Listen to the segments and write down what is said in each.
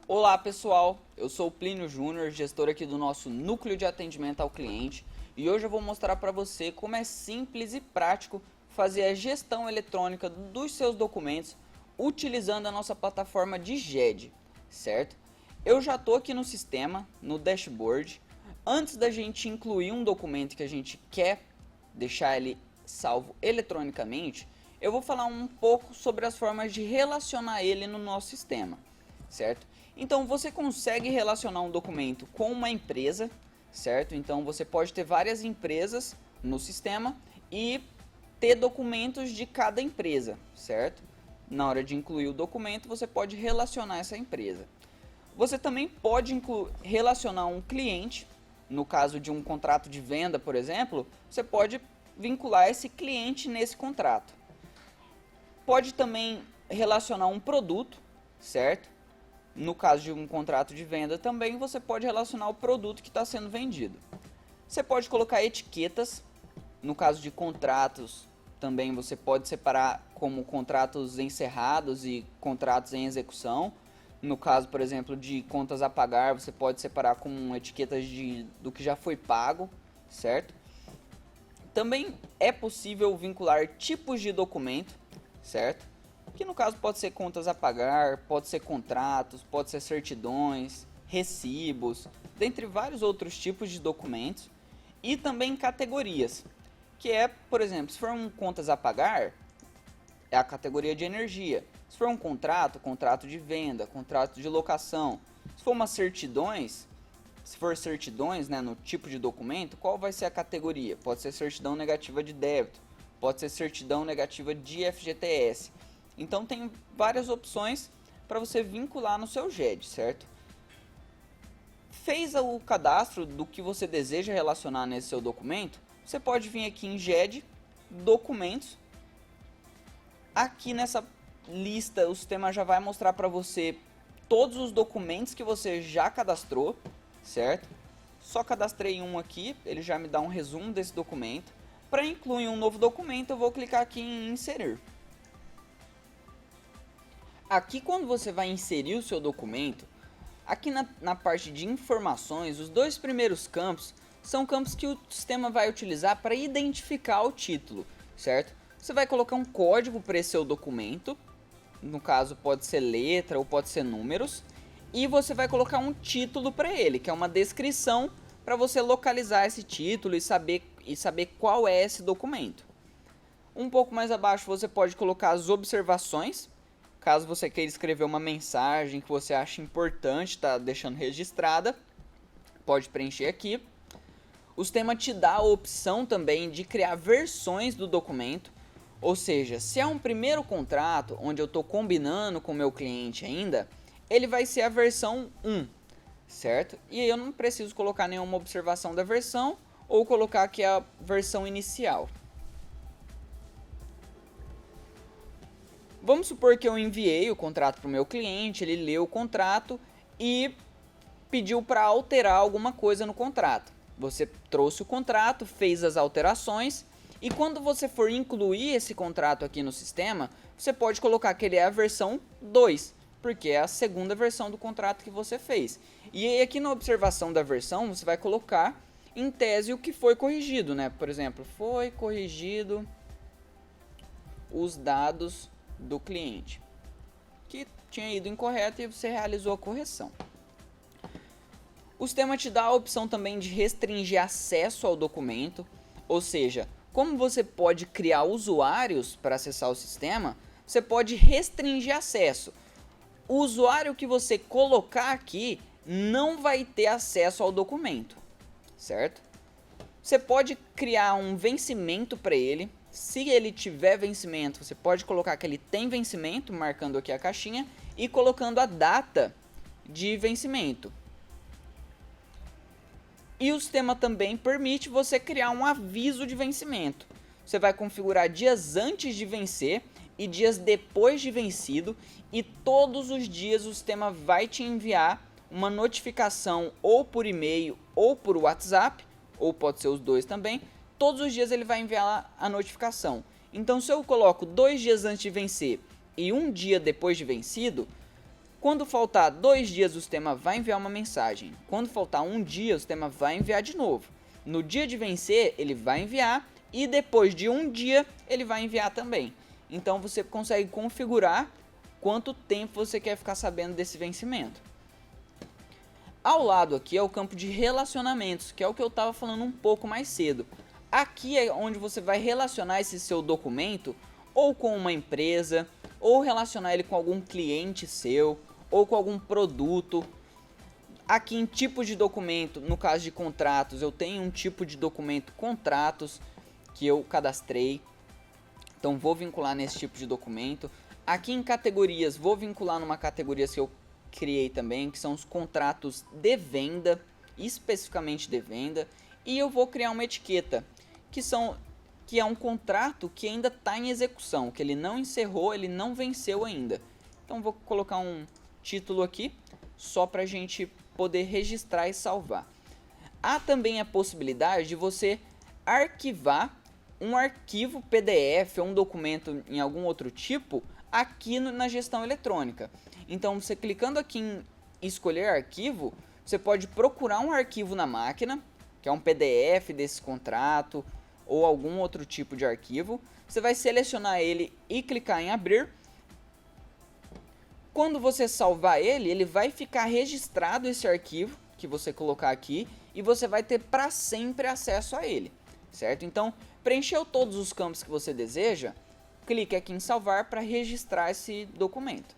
Olá pessoal, eu sou o Plínio Júnior, gestor aqui do nosso núcleo de atendimento ao cliente, e hoje eu vou mostrar para você como é simples e prático fazer a gestão eletrônica dos seus documentos utilizando a nossa plataforma de GED, certo? Eu já estou aqui no sistema, no dashboard. Antes da gente incluir um documento que a gente quer deixar ele salvo eletronicamente, eu vou falar um pouco sobre as formas de relacionar ele no nosso sistema, certo? Então você consegue relacionar um documento com uma empresa, certo? Então você pode ter várias empresas no sistema e ter documentos de cada empresa, certo? Na hora de incluir o documento, você pode relacionar essa empresa. Você também pode relacionar um cliente, no caso de um contrato de venda, por exemplo, você pode vincular esse cliente nesse contrato. Pode também relacionar um produto, certo? No caso de um contrato de venda também, você pode relacionar o produto que está sendo vendido. Você pode colocar etiquetas, no caso de contratos, também você pode separar como contratos encerrados e contratos em execução. No caso, por exemplo, de contas a pagar, você pode separar com etiquetas do que já foi pago, certo? Também é possível vincular tipos de documento, certo? Que no caso pode ser contas a pagar, pode ser contratos, pode ser certidões, recibos, dentre vários outros tipos de documentos. E também categorias, que é, por exemplo, se for um contas a pagar, é a categoria de energia. Se for um contrato, contrato de venda, contrato de locação. Se for certidões, né, no tipo de documento, qual vai ser a categoria? Pode ser certidão negativa de débito, pode ser certidão negativa de FGTS. Então tem várias opções para você vincular no seu GED, certo? Fez o cadastro do que você deseja relacionar nesse seu documento, você pode vir aqui em GED, documentos. Aqui nessa lista o sistema já vai mostrar para você todos os documentos que você já cadastrou, certo? Só cadastrei um aqui, ele já me dá um resumo desse documento. Para incluir um novo documento, eu vou clicar aqui em inserir. Aqui quando você vai inserir o seu documento, aqui na parte de informações, os dois primeiros campos são campos que o sistema vai utilizar para identificar o título, certo? Você vai colocar um código para esse seu documento, no caso pode ser letra ou pode ser números, e você vai colocar um título para ele, que é uma descrição para você localizar esse título e saber qual é esse documento. Um pouco mais abaixo você pode colocar as observações, caso você queira escrever uma mensagem que você acha importante, tá deixando registrada, pode preencher aqui. O sistema te dá a opção também de criar versões do documento, ou seja, se é um primeiro contrato onde eu estou combinando com o meu cliente ainda, ele vai ser a versão 1, certo? E aí eu não preciso colocar nenhuma observação da versão ou colocar aqui a versão inicial. Vamos supor que eu enviei o contrato para o meu cliente, ele leu o contrato e pediu para alterar alguma coisa no contrato. Você trouxe o contrato, fez as alterações e quando você for incluir esse contrato aqui no sistema, você pode colocar que ele é a versão 2, porque é a segunda versão do contrato que você fez. E aí aqui na observação da versão, você vai colocar em tese o que foi corrigido, né? Por exemplo, foi corrigido os dados do cliente, que tinha ido incorreto e você realizou a correção. O sistema te dá a opção também de restringir acesso ao documento, ou seja, como você pode criar usuários para acessar o sistema, você pode restringir acesso. O usuário que você colocar aqui não vai ter acesso ao documento, certo? Você pode criar um vencimento para ele. Se ele tiver vencimento, você pode colocar que ele tem vencimento, marcando aqui a caixinha e colocando a data de vencimento. E o sistema também permite você criar um aviso de vencimento. Você vai configurar dias antes de vencer e dias depois de vencido, e todos os dias o sistema vai te enviar uma notificação ou por e-mail ou por WhatsApp, ou pode ser os dois também. Todos os dias ele vai enviar a notificação. Então se eu coloco 2 dias antes de vencer e 1 dia depois de vencido, quando faltar 2 dias o sistema vai enviar uma mensagem. Quando faltar 1 dia o sistema vai enviar de novo. No dia de vencer ele vai enviar e depois de 1 dia ele vai enviar também. Então você consegue configurar quanto tempo você quer ficar sabendo desse vencimento. Ao lado aqui é o campo de relacionamentos, que é o que eu estava falando um pouco mais cedo. Aqui é onde você vai relacionar esse seu documento ou com uma empresa, ou relacionar ele com algum cliente seu, ou com algum produto. Aqui em tipos de documento, no caso de contratos, eu tenho um tipo de documento contratos que eu cadastrei. Então vou vincular nesse tipo de documento. Aqui em categorias, vou vincular numa categoria que eu criei também, que são os contratos de venda, especificamente de venda. E eu vou criar uma etiqueta, que é um contrato que ainda está em execução, que ele não encerrou, ele não venceu ainda. Então vou colocar um título aqui, só para a gente poder registrar e salvar. Há também a possibilidade de você arquivar um arquivo PDF ou um documento em algum outro tipo aqui na gestão eletrônica. Então você clicando aqui em escolher arquivo, você pode procurar um arquivo na máquina, que é um PDF desse contrato ou algum outro tipo de arquivo. Você vai selecionar ele e clicar em abrir. Quando você salvar ele, ele vai ficar registrado esse arquivo que você colocar aqui e você vai ter para sempre acesso a ele, certo? Então, preencheu todos os campos que você deseja, clique aqui em salvar para registrar esse documento.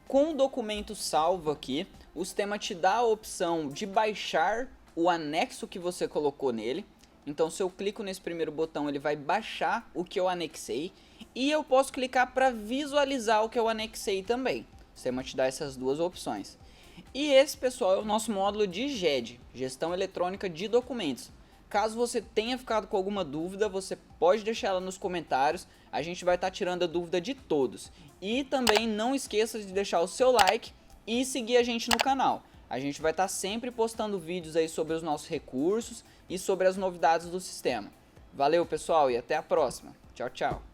Com o documento salvo aqui, o sistema te dá a opção de baixar o anexo que você colocou nele. Então se eu clico nesse primeiro botão, ele vai baixar o que eu anexei. E eu posso clicar para visualizar o que eu anexei também. O sistema te dá essas duas opções. E esse, pessoal, é o nosso módulo de GED, Gestão Eletrônica de Documentos. Caso você tenha ficado com alguma dúvida, você pode deixar ela nos comentários. A gente vai estar tirando a dúvida de todos. E também não esqueça de deixar o seu like e seguir a gente no canal. A gente vai estar sempre postando vídeos aí sobre os nossos recursos e sobre as novidades do sistema. Valeu, pessoal, e até a próxima. Tchau, tchau.